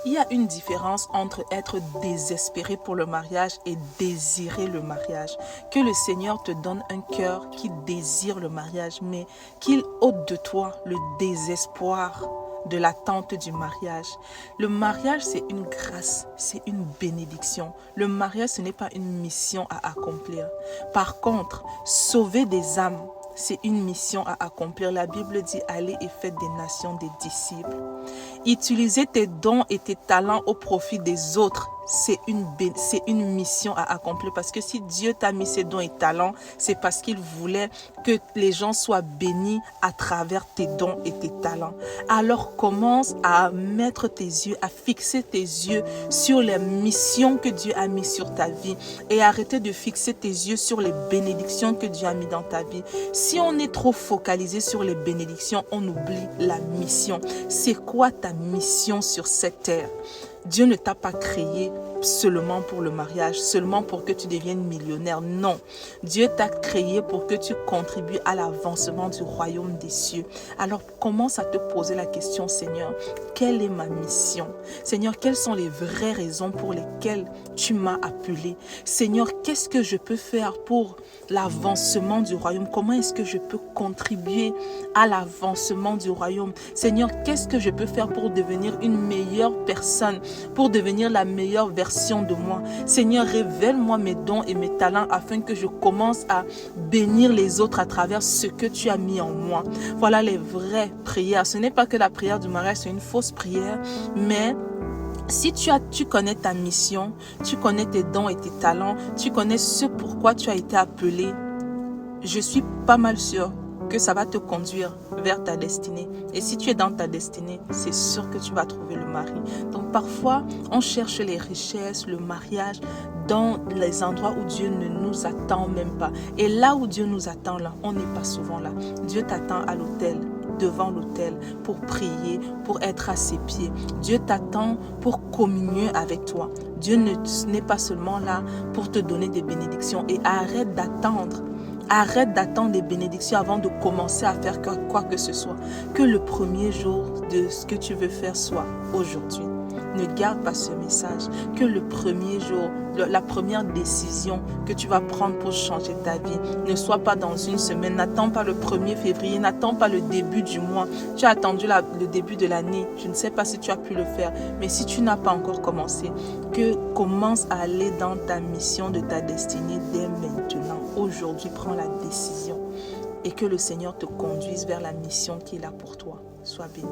Il y a une différence entre être désespéré pour le mariage et désirer le mariage. Que le Seigneur te donne un cœur qui désire le mariage, mais qu'il ôte de toi le désespoir de l'attente du mariage. Le mariage, c'est une grâce, c'est une bénédiction. Le mariage, ce n'est pas une mission à accomplir. Par contre, sauver des âmes, c'est une mission à accomplir. La Bible dit: allez et faites des nations des disciples. Utiliser tes dons et tes talents au profit des autres, c'est une mission à accomplir. Parce que si Dieu t'a mis ses dons et talents, c'est parce qu'il voulait que les gens soient bénis à travers tes dons et tes talents. Alors commence à mettre tes yeux, à fixer tes yeux sur les missions que Dieu a mis sur ta vie et arrêter de fixer tes yeux sur les bénédictions que Dieu a mis dans ta vie. Si on est trop focalisé sur les bénédictions, on oublie la mission. C'est quoi ta mission sur cette terre? Dieu ne t'a pas créé seulement pour le mariage, seulement pour que tu deviennes millionnaire. Non, Dieu t'a créé pour que tu contribues à l'avancement du royaume des cieux. Alors commence à te poser la question: Seigneur, quelle est ma mission? Seigneur, quelles sont les vraies raisons pour lesquelles tu m'as appelé? Seigneur, qu'est-ce que je peux faire pour l'avancement du royaume? Comment est-ce que je peux contribuer à l'avancement du royaume? Seigneur, qu'est-ce que je peux faire pour devenir une meilleure personne, pour devenir la meilleure version de moi? Seigneur, révèle-moi mes dons et mes talents afin que je commence à bénir les autres à travers ce que tu as mis en moi. Voilà les vraies prières. Ce n'est pas que la prière du mariage, c'est une fausse prière, mais si tu connais ta mission, tu connais tes dons et tes talents, tu connais ce pourquoi tu as été appelé, je suis pas mal sûre que ça va te conduire vers ta destinée. Et si tu es dans ta destinée, c'est sûr que tu vas trouver le mari. Donc parfois, on cherche les richesses, le mariage dans les endroits où Dieu ne nous attend même pas. Et là où Dieu nous attend, là, on n'est pas souvent là. Dieu t'attend à l'autel, devant l'autel, pour prier, pour être à ses pieds. Dieu t'attend pour communier avec toi. Dieu n'est pas seulement là pour te donner des bénédictions. Et arrête d'attendre. Arrête d'attendre des bénédictions avant de commencer à faire quoi que ce soit. Que le premier jour de ce que tu veux faire soit aujourd'hui. Ne garde pas ce message. Que le premier jour, la première décision que tu vas prendre pour changer ta vie ne soit pas dans une semaine. N'attends pas le 1er février, n'attends pas le début du mois. Tu as attendu le début de l'année. Je ne sais pas si tu as pu le faire, mais si tu n'as pas encore commencé, que commence à aller dans ta mission de ta destinée dès maintenant. Aujourd'hui, prends la décision et que le Seigneur te conduise vers la mission qu'il a pour toi. Sois béni.